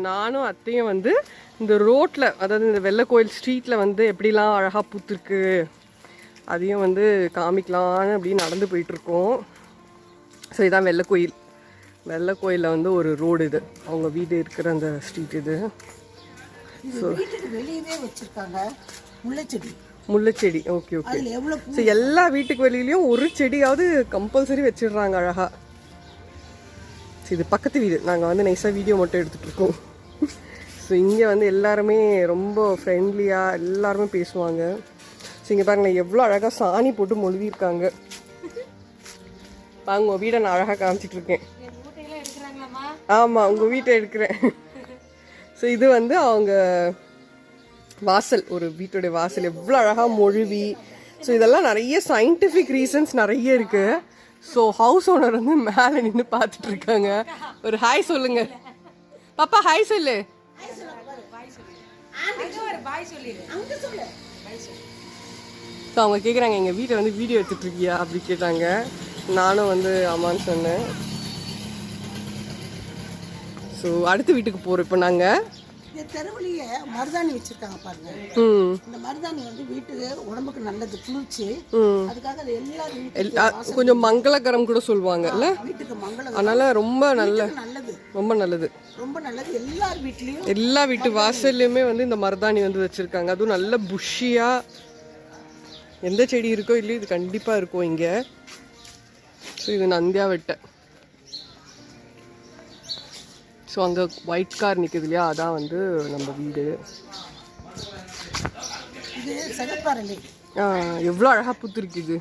நானும் அத்தையும் வந்து இந்த ரோட்டில், அதாவது இந்த வெள்ளை கோயில் ஸ்ட்ரீட்டில் வந்து எப்படிலாம் அழகாக பூத்துருக்கு அதையும் வந்து காமிக்கலான்னு அப்படின்னு நடந்து போயிட்டுருக்கோம். ஸோ இதான் வெள்ளை கோயில். வெள்ளை கோயிலில் வந்து ஒரு ரோடு இது, அவங்க வீடு இருக்கிற அந்த ஸ்ட்ரீட் இது. ஸோ வெளியவே வச்சுருக்காங்க முல்லைச்செடி. முல்லைச்செடி, ஓகே ஓகே. ஸோ எல்லா வீட்டுக்கு வெளியிலையும் ஒரு செடியாவது கம்பல்சரி வச்சிடுறாங்க அழகாக. ஸோ இது பக்கத்து வீடு, நாங்கள் வந்து நைஸாக வீடியோ மட்டும் எடுத்துகிட்ருக்கோம். ஸோ இங்கே வந்து எல்லாருமே ரொம்ப ஃப்ரெண்ட்லியாக எல்லாருமே பேசுவாங்க. ஸோ இங்கே பாருங்களேன் எவ்வளோ அழகாக சாணி போட்டு மொழுவிருக்காங்க. வாங்க உங்கள் வீடை நான் அழகாக காமிச்சிட்ருக்கேன். ஆமாம், உங்கள் வீட்டை எடுக்கிறேன். ஸோ இது வந்து அவங்க வாசல், ஒரு வீட்டுடைய வாசல் எவ்வளோ அழகாக மொழுவி. ஸோ இதெல்லாம் நிறைய சயின்டிஃபிக் ரீசன்ஸ் நிறைய இருக்குது. ஸோ ஹவுஸ் ஓனர் வந்து மேலே நின்று பார்த்துட்டு இருக்காங்க. ஒரு ஹாய் சொல்லுங்க பாப்பா, ஹாய் சொல்லு. ஸோ அவங்க கேட்குறாங்க எங்கள் வீட்டை வந்து வீடியோ எடுத்துகிட்டு இருக்கியா அப்படி கேட்டாங்க. நானும் வந்து ஆமான்னு சொன்னேன். ஸோ அடுத்த வீட்டுக்கு போகிறோம் இப்போ நாங்கள். தெருவுலயே மருதாணி வச்சிருக்காங்க பாருங்க. இந்த மருதாணி வந்து வீட்டுக்கு உடம்புக்கு நல்லது, குளிர்ச்சி. அதுக்காக அது எல்லாரும் கொஞ்சம் மங்களகரம் கூட சொல்லுவாங்கல்ல, வீட்டுக்கு மங்களம். அதனால ரொம்ப நல்லது, ரொம்ப நல்லது, ரொம்ப நல்லது. எல்லார் வீட்லயும், எல்லா வீட்டு வாசல்லையுமே வந்து இந்த மருதாணி வந்து வச்சிருக்காங்க. அதுவும் நல்ல புஷ்ஷியா எந்த செடி இருக்கோ இல்லையோ இது கண்டிப்பாக இருக்கும் இங்கே. ஸோ இது நந்தியா வெட்டை. ஸோ அங்கே ஒயிட் கார் நிற்குது இல்லையா, அதான் வந்து நம்ம வீடு. எவ்வளோ அழகாக பூத்துருக்கு இது.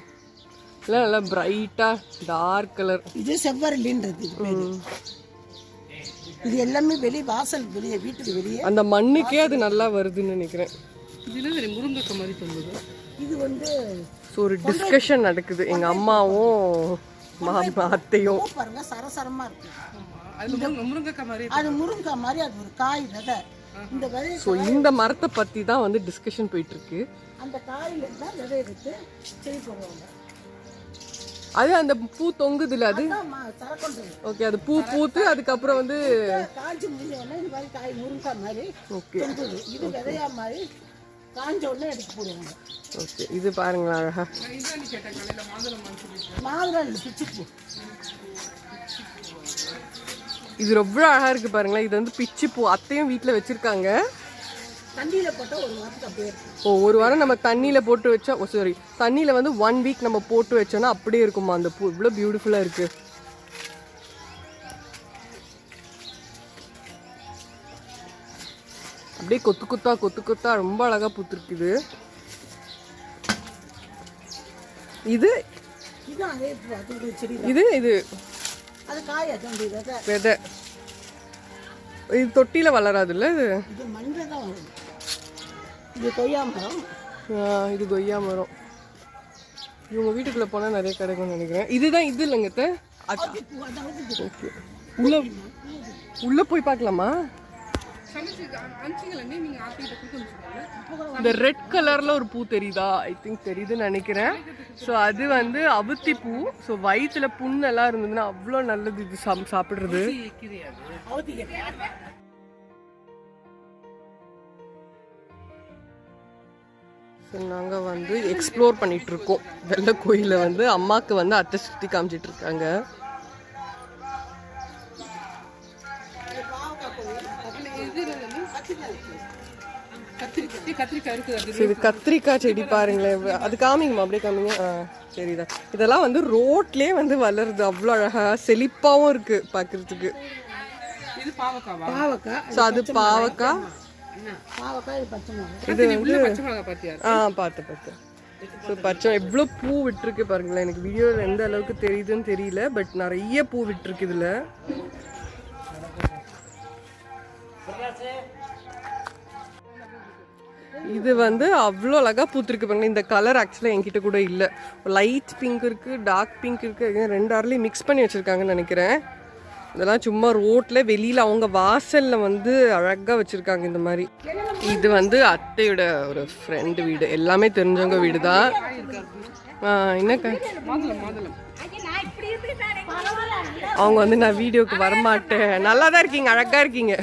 இல்லை நல்லா பிரைட்டாக டார்க் கலர். இது செவ்வரளின்றது. இது எல்லாமே வெளியே வாசல் வெளியே, வீட்டுக்கு வெளியே அந்த மண்ணுக்கே அது நல்லா வருதுன்னு நினைக்கிறேன். இதில் முருங்கைக்காய் மாதிரி சொல்லுது. இது வந்து ஸோ ஒரு டிஸ்கஷன் நடக்குது எங்கள் அம்மாவும் அத்தையும். பாருங்க சரசரமாக இருக்கு. அது முருங்கைக்காய் மாதிரி அது ஒரு காய் விதை. இந்த விதை, ஸோ இந்த மரத்தை பற்றி தான் வந்து டிஸ்கஷன் போயிட்டுருக்கு. அந்த காயில தான் விதை எடுத்து செடி போடுவாங்க. அது அந்த பூ தொங்குதுல, அது ஓகே. அது பூ பூத்து அதுக்கப்புறம் வந்து காஞ்சி முடிஞ்சோடனே இந்த மாதிரி காய் முருங்கைக்காய் மாதிரி தொங்குது. இது விதையா மாதிரி காஞ்ச உடனே எடுத்து போடுவாங்க. ஓகே, இது பாருங்களா அழகா. மாதுளை பிச்சுப்பூ, இது ரொம்ப அழகா இருக்கு பாருங்களேன். இது வந்து பிச்சி பூ. அத்தையும் வீட்டில் வச்சிருக்காங்க. தண்ணியில போட்டால் ஒரு வாரத்துக்கு அப்படியே இருக்கும். ஒரு வாரம் நம்ம தண்ணியில போட்டு வச்சா, சாரி தண்ணியில வந்து 1 வீக் நம்ம போட்டு வச்சோம்னா அப்படியே இருக்குமா அந்த பூ. இவ்வளோ பியூட்டிஃபுல்லா இருக்கு. அப்படியே கொத்து கொத்தா கொத்து கொத்தா ரொம்ப அழகா பூத்துருக்குது. இது இது இது அது காய், விதை. இது தொட்டியில வளராதுல்ல, இது மஞ்சள் தான் வரும். இது கொய்யா மரம். இது கொய்யா மரம். இவங்க வீட்டுக்குள்ள போனா நிறைய கிடைக்கும்னு நினைக்கிறேன். இதுதான் இது இல்லைங்க. ஓகே, உள்ள போய் பார்க்கலாமா? இந்த ரெட் கலர்ல ஒரு பூ தெரியுதா? ஐ திங்க் தெரியுதுன்னு நினைக்கிறேன். ஸோ அது வந்து அவுத்தி பூ. ஸோ வயிற்றுல புண்ணெல்லாம் இருந்ததுன்னா அவ்வளோ நல்லது இது சாப்பிட்றது. ஸோ நாங்கள் வந்து எக்ஸ்ப்ளோர் பண்ணிட்டு இருக்கோம். வெள்ளை கோயிலில் வந்து அம்மாவுக்கு வந்து அத்தை சுற்றி காமிச்சிட்டு இருக்காங்க. இது கத்திரிக்காய் செடி பாருங்களேன். அது காமிங்கம்மா, அப்படியே காமிங்க. சரிதான். இதெல்லாம் வந்து ரோட்லேயே வந்து வளருது. அவ்வளோ அழகா செழிப்பாகவும் இருக்கு பார்க்கறதுக்கு. இது பாவக்காய். ஸோ அது பாவக்காய். இது வந்து பார்த்து ஸோ பச்சை எவ்வளோ பூ விட்டுருக்கு பாருங்களேன். எனக்கு வீடியோவில் எந்த அளவுக்கு தெரியுதுன்னு தெரியல, பட் நிறைய பூ விட்டுருக்கு இதில். இது வந்து அவ்வளோ அழகாக பூத்துருக்கு பாருங்க. இந்த கலர் ஆக்சுவலாக என்கிட்ட கூட இல்லை. லைட் பிங்க் இருக்குது, டார்க் பிங்க் இருக்குது. 2 ஆர்லையும் மிக்ஸ் பண்ணி வச்சுருக்காங்கன்னு நினைக்கிறேன். இதெல்லாம் சும்மா ரோட்டில் வெளியில் அவங்க வாசலில் வந்து அழகாக வச்சுருக்காங்க இந்த மாதிரி. இது வந்து அத்தையோட ஒரு ஃப்ரெண்டு வீடு. எல்லாமே தெரிஞ்சவங்க வீடு தான். என்னக்கா அவங்க வந்து நான் வீடியோக்கு வரமாட்டேன். நல்லா தான் இருக்கீங்க, அழகாக இருக்கீங்க.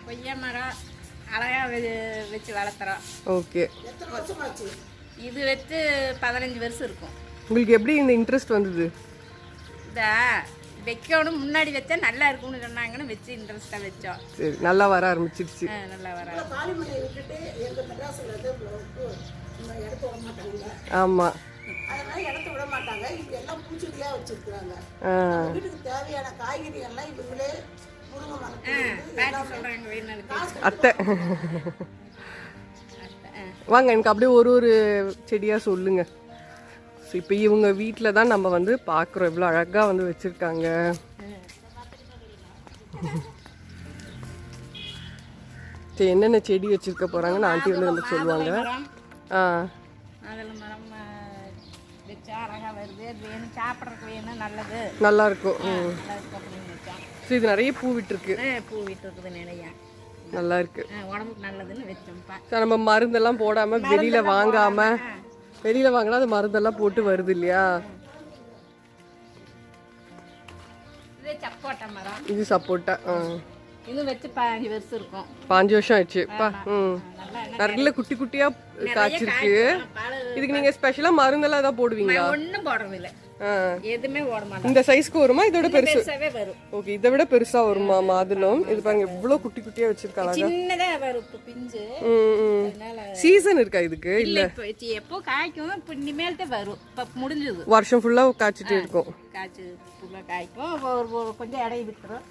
கொய்யா மரம் அழகா வச்சு வளர்த்துறோம். ஓகே. இது வச்சு 15 வருஷம் இருக்கும். உங்களுக்கு எப்படி இந்த இன்ட்ரெஸ்ட் வந்தது? இந்த வைக்கணும் முன்னாடி வச்சா நல்லா இருக்கும்னு சொன்னாங்கன்னு வச்சு இன்ட்ரெஸ்டாக வச்சோம். சரி, நல்லா வர ஆரம்பிச்சிருச்சு. நல்லா வர ஆமா. அதனால இடத்த விட மாட்டாங்க. இங்க எல்லாம் பூச்செடியா வச்சிருக்காங்க. வீட்டுக்கு தேவையான காய்கறி எல்லாம் இவங்களே முருங்கை மரம் சொல்றாங்க வேணும் அத்தை. வாங்க, எனக்கு அப்படியே ஒரு ஒரு செடியா சொல்லுங்க. இப்போ இவங்க வீட்டில் தான் நம்ம வந்து பார்க்குறோம் எவ்வளோ அழகாக வந்து வச்சுருக்காங்க. சரி, என்னென்ன செடி வச்சுருக்க போகிறாங்கன்னு ஆண்டி வந்து நமக்கு சொல்லுவாங்க. அதில் மரம் வச்சா அழகாக வருது. அது வேணும், சாப்பிட்றதுக்கு வேணும், நல்லது, நல்லா இருக்கும். அப்படின்னு வச்சோம். ஸோ இது நிறைய பூ விட்டுருக்கு. பூ விட்டுருக்குது நிறையா, நல்லா இருக்கு. உடம்புக்கு நல்லதுன்னு வச்சோம்ப்பா. ஸோ நம்ம மருந்தெல்லாம் போடாமல் வெளியில் வாங்காமல், வெளியில் வாங்கினா அது மருந்தெல்லாம் போட்டு வருது இல்லையா? இது சப்போட்டா மரம். இது சப்போட்டா. இது வச்சு 15 வருஷம் இருக்கும். 5 வருஷம் ஆச்சுப்பா. நிறைய குட்டி குட்டியா காய்ச்சிருக்கு. இதுக்கு நீங்க ஸ்பெஷலா மருந்தெல்லாம் ஏதாவது போடுவீங்களா? ஒன்றும் போடுறதில்ல, எதுவுமே போட மாட்டோம். இந்த சைஸ்க்கு வருமா? இதோட பெருசாவே வரும். ஓகே, இதை விட பெருசா வருமா மாதுளம்? இது பாருங்க எவ்வளவு குட்டி குட்டியா வச்சிருக்காங்க. சின்னதா வரும் பிஞ்சு. சீசன் இருக்கா இதுக்கு? இல்ல, எப்போ காய்க்கும். இப்போ இனிமேல் தான் வரும். இப்போ முடிஞ்சது. வருஷம் ஃபுல்லா காய்ச்சிட்டே இருக்கும். காய்ச்சி ஃபுல்லா காய்க்கும். ஒரு கொஞ்சம் இடையை விட்டுரும்.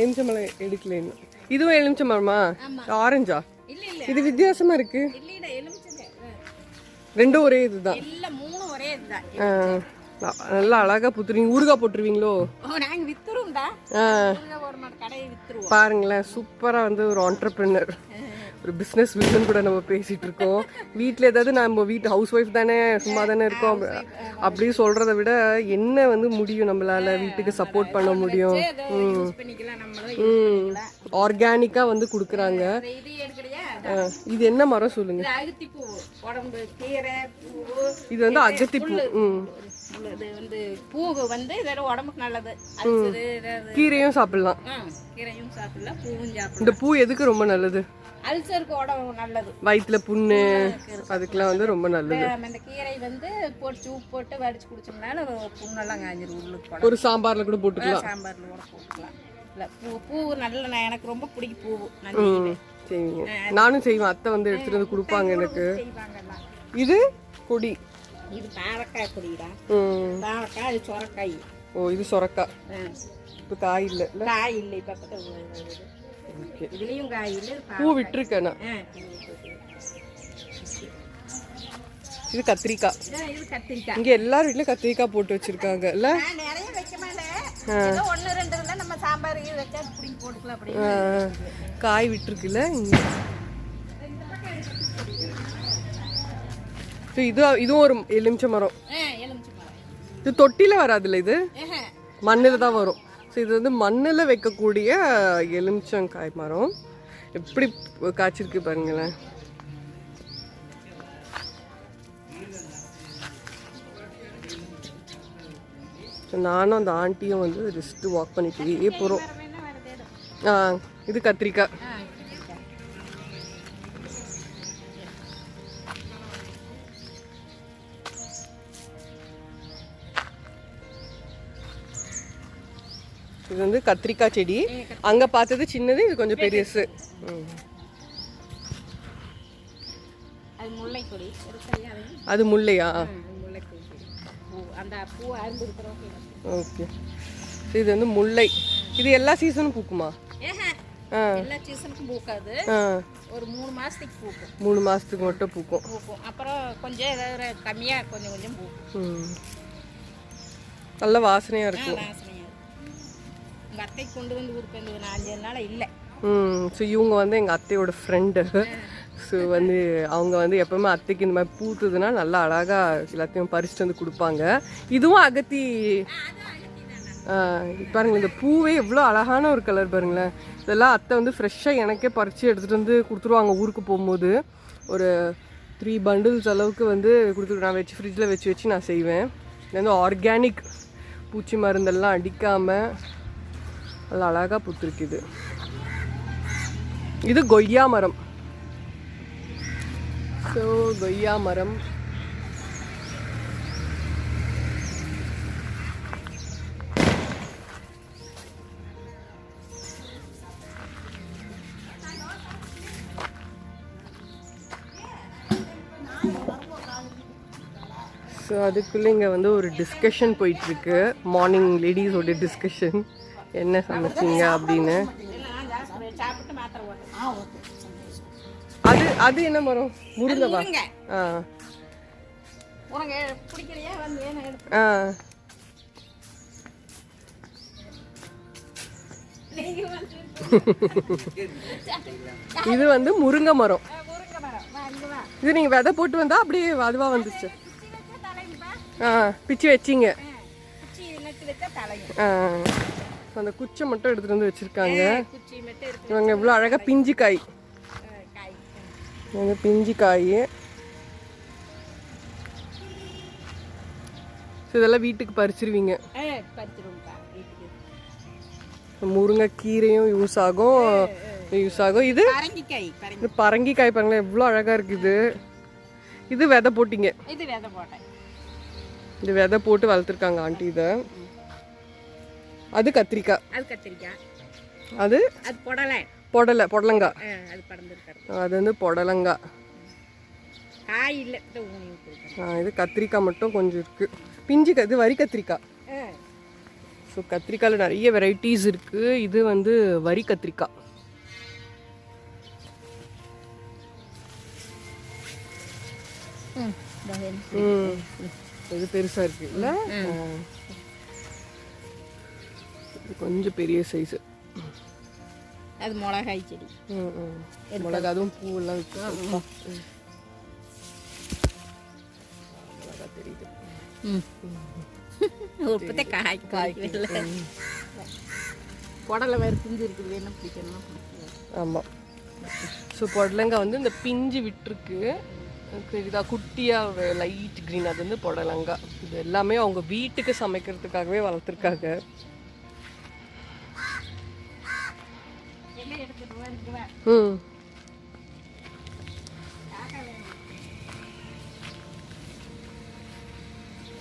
எலுமிச்சம்பழம் எடுக்கல. இதுவும் எலுமிச்சம்பழமா? ஆரஞ்சா? இது வித்தியாசமா இருக்கு. ரெண்டும் ஒரே இதுதான். நல்லா அழகா புத்துறீங்க. ஊறுகாய் போட்டுருவீங்களோ? பாருங்களேன், சூப்பரா வந்து ஒரு ஆண்டர்பிரினர், ஒரு பிஸ்னஸ் விமன் கூட நம்ம பேசிட்டு இருக்கோம். வீட்டில் ஏதாவது நம்ம வீட்டு ஹவுஸ் ஒய்ஃப் தானே, சும்மா தானே இருக்கோம் அப்படி சொல்றதை விட என்ன வந்து முடியும் நம்மளால வீட்டுக்கு சப்போர்ட் பண்ண முடியும். ஆர்கானிக்கா வந்து கொடுக்குறாங்க. இது என்ன மரம் சொல்லுங்க? இது வந்து அகத்திப்பூ. பூ வந்து உடம்புக்கு நல்லது. கீரையும் சாப்பிடலாம். கீரையும் சாப்பிடலாம், பூவும் சாப்பிடலாம். இந்த பூ எதுக்கு ரொம்ப நல்லது? அல்சருக்கு உடம்பு நல்லது. வயிற்றுல புண்ணு அதுக்கெல்லாம் வந்து ரொம்ப நல்லது. இந்த கீரை வந்து போட்டு சூப் போட்டு வடிச்சு குடிச்சோம்னால புண்ணெல்லாம் காஞ்சிரும். உள்ளுக்கு ஒரு சாம்பார்ல கூட போட்டுக்கலாம். சாம்பார்ல கூட போட்டுக்கலாம். இல்ல பூ நல்ல, எனக்கு ரொம்ப பிடிக்கும் பூ. செய்வீங்க? நானும் செய்வேன். அத்தை வந்து எடுத்துட்டு வந்து கொடுப்பாங்க எனக்கு. இது கொடி. இது பாவக்காய் கொடிடா. பாவக்காய், அது சொரக்காய். ஓ, இது சொரக்காய். இப்போ காய் இல்ல. காய் இல்லை. பக்கத்துல இதுலயும் காய் இல்லை. பூ விட்டுருக்கேன். இது கத்திரிக்காய். இது கத்திரிக்காய். இங்க எல்லார் வீட்லயும் கத்திரிக்காய் போட்டு வச்சிருக்காங்க இல்ல? நிறைய வைக்க மாட்டேன். ஒன்னு ரெண்டு இருந்தா நம்ம சாம்பார் வச்சா புடிங்கி போட்டுக்கலாம். அப்படி காய் விட்டுருக்குல்ல இங்க. இதுவும் ஒரு எலுமிச்சை மரம். இது தொட்டில வராதுல்ல, இது மண்ணில் தான் வரும். ஸோ இது வந்து மண்ணில் வைக்கக்கூடிய எலுமிச்சங்காய் மரம். எப்படி காய்ச்சிருக்கு பாருங்களேன். நானும் அந்த ஆண்டியும் வந்து ஜஸ்ட் வாக் பண்ணிட்டு போகிறோம். இது கத்திரிக்காய். இது வந்து கத்திரிக்காய் செடி. அங்க பார்த்தது சின்னது, இது கொஞ்சம் பெருசு. அது முல்லையா? ஓகே. இது வந்து முல்லை. இது எல்லா சீசனும் பூக்குமா? எல்லா சீசனுக்கும் பூக்காது. ஒரு 3 மாசத்துக்கு பூக்கும். 3 மாசத்துக்கு மட்டும் பூக்கும். அப்புறம் கொஞ்சம் ஏதாவது கம்மியா கொஞ்சம் கொஞ்சம் பூக்கும். நல்ல வாசனையா இருக்கும். எங்கள் அத்தை கொண்டு வந்து ஊருக்கு வந்து 4 நாள் இல்லை. ஸோ இவங்க வந்து எங்கள் அத்தையோட ஃப்ரெண்டு. ஸோ வந்து அவங்க வந்து எப்பவுமே அத்தைக்கு இந்த மாதிரி பூத்துதுன்னா நல்லா அழகாக எல்லாத்தையும் பறிச்சுட்டு வந்து கொடுப்பாங்க. இதுவும் அகத்தி. பாருங்க இந்த பூவே எவ்வளோ அழகான ஒரு கலர் பாருங்களேன். இதெல்லாம் அத்தை வந்து ஃப்ரெஷ்ஷாக எனக்கே பறித்து எடுத்துகிட்டு வந்து கொடுத்துருவாங்க ஊருக்கு போகும்போது. ஒரு 3 பண்டில்ஸ் அளவுக்கு வந்து கொடுத்துட்டு நான் வச்சு ஃப்ரிட்ஜில் வச்சு நான் செய்வேன். இது வந்து ஆர்கானிக், பூச்சி மருந்தெல்லாம் அடிக்காமல் நல்லா அழகாக பூத்துருக்குது. இது கொய்யா மரம். ஸோ கொய்யா மரம் ஸோ அதுக்குள்ளே இங்கே வந்து ஒரு டிஸ்கஷன் போயிட்டுருக்கு. மார்னிங் லேடிஸோட டிஸ்கஷன், என்ன சமைச்சிங்க அப்படின்னு. அது அது என்ன மரம்? முருங்கவா? இது வந்து முருங்கை மரம். இது நீங்க விதை போட்டு வந்தா அப்படியே அதுவா வந்துச்சு. பிச்சு வச்சிங்க. அந்த குச்சை மட்டும் எடுத்துட்டு வந்து வச்சிருக்காங்க. இவங்க எவ்வளோ அழகா பிஞ்சு காய், பிஞ்சு காய். இதெல்லாம் வீட்டுக்கு பறிச்சிருவீங்க. முருங்கைக்கீரையும் யூஸ் ஆகும். இது பரங்கிக்காய் பாருங்களேன் எவ்வளோ அழகா இருக்குது. இது விதை போட்டீங்க. இது விதை போட்டு வளர்த்துருக்காங்க ஆண்டி. இதை அது கத்திரிக்காய். அது பொடலங்காய். அது வந்து பொடலங்காய். இது கத்திரிக்காய் மட்டும் கொஞ்சம் இருக்கு. பிஞ்சு இது வரி கத்திரிக்காய். ஸோ கத்திரிக்காயில் நிறைய வெரைட்டிஸ் இருக்கு. இது வந்து வரி கத்திரிக்காய். இது பெருசா இருக்கு இல்ல? கொஞ்சம் பெரிய சைஸ். அது மிளகாய் செடி. மிளகாய் அதுவும் பூ எல்லாம் இருக்கு. தெரியுது. புடலை வேறு பிஞ்சு இருக்குது. வேணும் பிடிக்கணும். ஆமாம். ஸோ புடலங்காய் வந்து இந்த பிஞ்சு விட்டுருக்கு. இதா குட்டியாக லைட் க்ரீன், அது வந்து புடலங்காய். இது எல்லாமே அவங்க வீட்டுக்கு சமைக்கிறதுக்காகவே வளர்த்துருக்காங்க.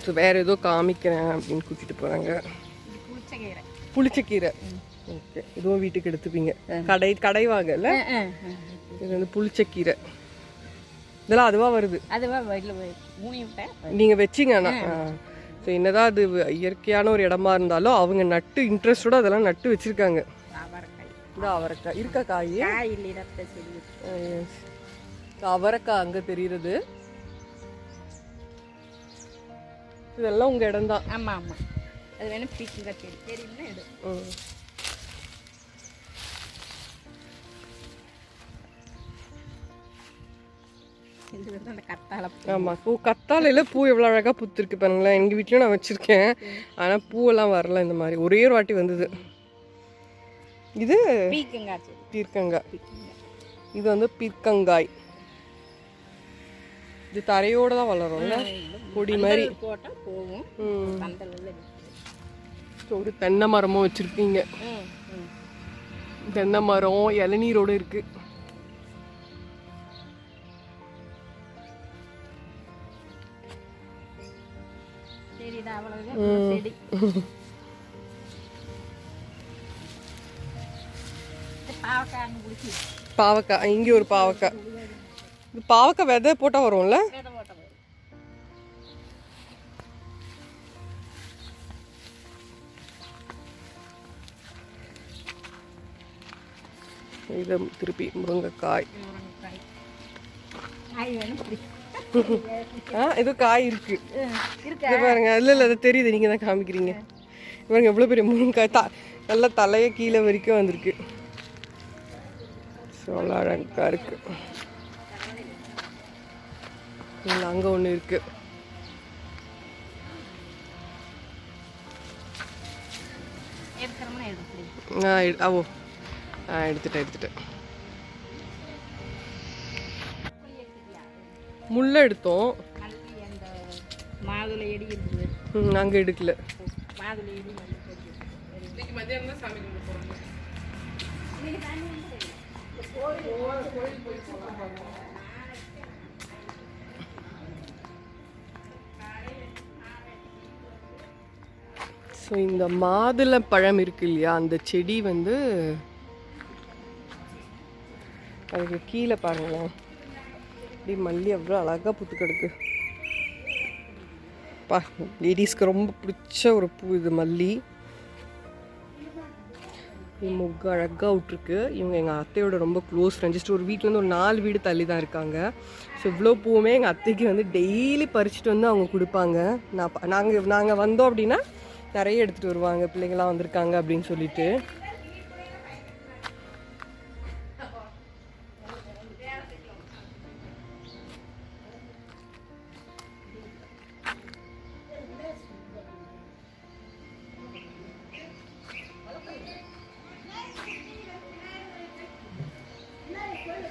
ஸோ வேற ஏதோ காமிக்கிறேன் அப்படின்னு கூட்டிட்டு போறாங்க. புளிச்சக்கீரை. ஓகே, இதுவும் வீட்டுக்கு எடுத்துப்பீங்க. கடைவாங்கல்ல. இது வந்து புளிச்சக்கீரை. இதெல்லாம் அதுவா வருது. நீங்க வச்சிங்கன்னா ஸோ என்னதான் அது இயற்கையான ஒரு இடமா இருந்தாலும் அவங்க நட்டு இன்ட்ரெஸ்டோட அதெல்லாம் நட்டு வச்சிருக்காங்க. அவரைக்காய் இருக்கா? காய் அவரைக்காய் அங்க தெரியுது. இதெல்லாம் உங்க இடம் தான். ஆமா ஆமா, அது வேணா பீக்கங்க தெரியும்னா எடு. இது வந்து அந்த கத்தாழை. ஆமா, பூ கத்தாழையில பூ எவ்வளவு அழகா பூத்திருக்கு பாருங்களேன். எங்க வீட்லயும் நான் வச்சிருக்கேன். ஆனா பூவெல்லாம் வரல. இந்த மாதிரி ஒரே ஒரு வாட்டி வந்தது. இது பீர்க்கங்காய். இது வந்து பீர்க்கங்காய். இது தரையோட தான் வளரும்ல, கொடி மாதிரி போட்டா போகும். ஒரு தென்னை மரமும் வச்சிருக்கீங்க. தென்னை மரம் இளநீரோடு இருக்கு. பாவக்காய். இங்க ஒரு பாவக்காய். இது பாவக்காய் விதை போட்டா வரும்ல. இது திருப்பி முருங்கைக்காய். இது காய் இருக்கு பாருங்க. இல்ல அது தெரியுது, நீங்க தான் காமிக்கிறீங்க பாருங்க. எவ்வளவு பெரிய முருங்கைக்காய். நல்லா தலைய கீழே வரைக்கும் வந்திருக்கு. அழகா இருக்கு. அங்கே ஒன்று இருக்குது. எடுத்துட்டேன். முள்ள எடுத்தோம். அங்கே எடுக்கல. ஸோ இந்த மாதுளை பழம் இருக்கு இல்லையா, அந்த செடி வந்து அதுக்கு கீழே பாருங்களேன், இப்படி மல்லி அவ்வளோ அழகாக பூத்து கிடக்கு. பா, லேடிஸ்க்கு ரொம்ப பிடிச்ச ஒரு பூ இது மல்லி. மொக்கு அழகாக விட்ருக்கு. இவங்க எங்கள் அத்தையோட ரொம்ப க்ளோஸ் ஃப்ரெண்ட். ஜஸ்ட் ஒரு வீட்டிலேருந்து ஒரு 4 வீடு தள்ளி தான் இருக்காங்க. ஸோ இவ்வளோ பூவுமே எங்கள் அத்தைக்கு வந்து டெய்லி பறிச்சுட்டு வந்து அவங்க கொடுப்பாங்க. நாங்கள் வந்தோம் அப்படின்னா நிறைய எடுத்துகிட்டு வருவாங்க, பிள்ளைங்களாம் வந்திருக்காங்க அப்படின்னு சொல்லிட்டு.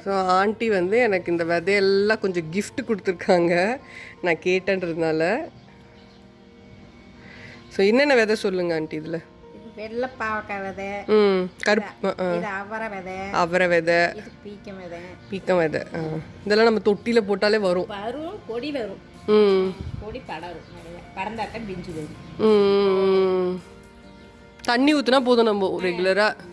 ஸோ ஆண்டி வந்து எனக்கு இந்த விதையெல்லாம் கொஞ்சம் கிஃப்ட் கொடுத்துருக்காங்க நான் கேட்டேன்றதுனால. ஸோ என்னென்ன விதை சொல்லுங்க ஆண்டி இதில்? வெள்ளை பாவக்காய் விதை, கருப்பு அவரை விதை, பீக்கம் விதை. இதெல்லாம் நம்ம தொட்டியில் போட்டாலே வரும். கொடி வரும், கொடி படரும், பறந்தாட்டம் பிஞ்சு வரும். தண்ணி ஊற்றினா போதும் நம்ம ரெகுலராக.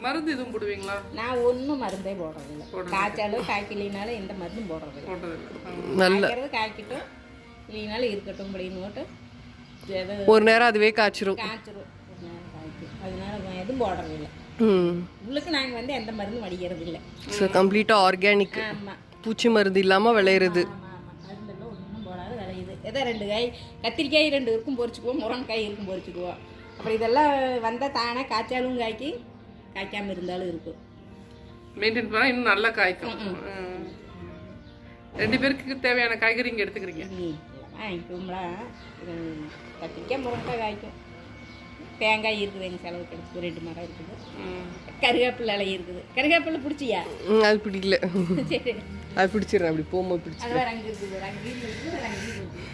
மருந்து எதுவும் போடுவீங்களா? நான் ஒன்றும் மருந்தே போடுறதில்லை. காய்ச்சாலும் காய்க்கலினாலும் எந்த மருந்தும் போடுறதில்லை. நல்ல காய்க்கட்டும் இல்லைனாலும் இருக்கட்டும் அப்படின்னு போட்டு ஒரு நேரம் அதுவே காய்ச்சிரும். அதனால எதுவும் போடுறதில்லை. உங்களுக்கு நாங்கள் வந்து எந்த மருந்தும் வடிக்கிறது இல்லை. ஸோ கம்ப்ளீட்டாக ஆர்கானிக், பூச்சி மருந்து இல்லாமல் விளையிறது. மருந்தெல்லாம் ஒன்றும் போடாது விளையுது. ஏதோ 2 காய், கத்திரிக்காய் 2 இருக்கும் பொறிச்சுக்குவோம், முருங்கைக்காய் இருக்கும் பொறிச்சுக்குவோம். அப்புறம் இதெல்லாம் வந்தால் தானே காய்ச்சாலும் காய்க்கி, காய்க்காமல் இருந்தாலும் இருக்கும். மெயின்டைன் பண்ணால் இன்னும் நல்லா காய்க்கும். 2 பேருக்கு தேவையான காய்கறி இங்கே எடுத்துக்கிறீங்க? வாங்கிக்குவோம்ல. கத்திரிக்காய் முருங்கைக்காய் காய்க்கும். தேங்காய் இருக்குது, எங்கள் செலவுக்கு எடுத்து 2 மரம் இருக்குது. கருவேப்பிலை இலை இருக்குது. கருவேப்பிலை பிடிச்சியா? அது பிடிக்கல. சரி, அது பிடிச்சிடுறேன். அப்படி போகும்போது பிடிச்சி. ரங்கு இருக்குது, ரங்கு இருக்குது.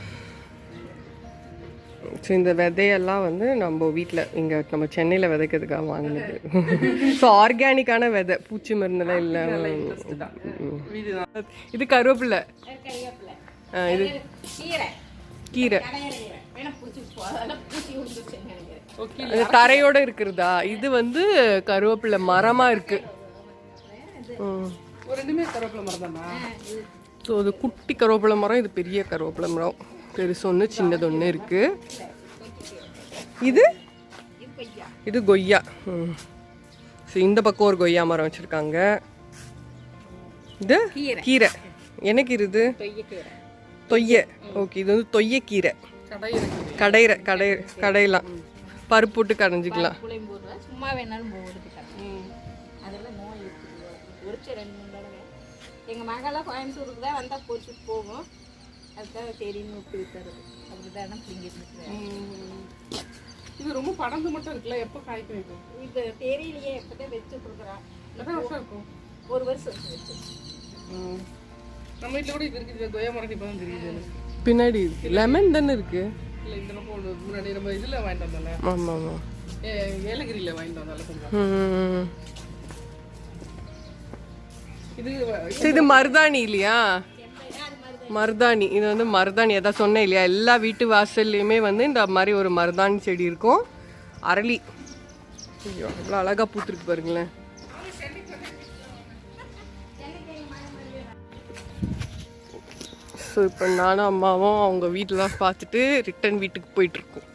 ஸோ இந்த விதையெல்லாம் வந்து நம்ம வீட்டில் இங்கே நம்ம சென்னையில் விதைக்கிறதுக்காக வாங்கினது. ஸோ ஆர்கானிக்கான விதை, பூச்சி மருந்தெல்லாம் இல்லை. இது கருவேப்பிலை, இது கீரை. தரையோட இருக்கிறதா? இது வந்து கருவேப்பிலை மரமா இருக்கு. ஸோ இது குட்டி கருவேப்பிலை மரம், இது பெரிய கருவேப்பிலை மரம். பெருசு ஒன்று சின்னது ஒன்று இருக்கு. இது கொய்யா. ஸோ இந்த பக்கம் ஒரு கொய்யா மரம் வச்சிருக்காங்க. இது கீரை. என்ன கீரை இது? தொய்ய. ஓகே, இது வந்து தொய்ய கீரை. கடையலாம் பருப்பு போட்டு கடைஞ்சிக்கலாம். சும்மா வேணாலும் அதெல்லாம் நோய் இருக்குது. பொறிச்ச 2-3 தடவை எங்கள் மகளாம் கோயம்புத்தூருக்கு தான் வந்தால் பொறிச்சிட்டு போகும். அதுக்காக சரின்னு விட்டு விட்டுறது. அப்படிதான் பிடிங்கிட்டு. இது ரொம்ப படந்து மட்டும் இருக்குல்ல, எப்போ காய்க்கும் இது? இது தெரியலையே, எப்போதான் வச்சுட்ருக்குறான். எத்தனை வருஷம் இருக்கும்? 1 வருஷம் வச்சு. நம்ம வீட்டில் கூட இது இருக்குது. கொய்யா மரம் இப்போ தான் தெரியுது. பின்னாடி லெமன் தானே இருக்கு. இல்லை, இந்த நம்ம முன்னாடி நம்ம இதில் வாங்கிட்டு வந்தால. ஆமாம் ஆமாம், ஏலகிரியில் வாங்கிட்டு வந்தால கொஞ்சம். இது மருதாணி இல்லையா? மருதாணி. இது வந்து மருதாணி எதாவது சொன்னேன் இல்லையா, எல்லா வீட்டு வாசல்லையுமே வந்து இந்த மாதிரி ஒரு மருதாணி செடி இருக்கும். அரளி அவ்வளோ அழகாக பூத்துருக்கு பாருங்களேன். ஸோ இப்போ நானும் அம்மாவும் அவங்க வீட்டெலாம் பார்த்துட்டு ரிட்டன் வீட்டுக்கு போயிட்டுருக்கோம்.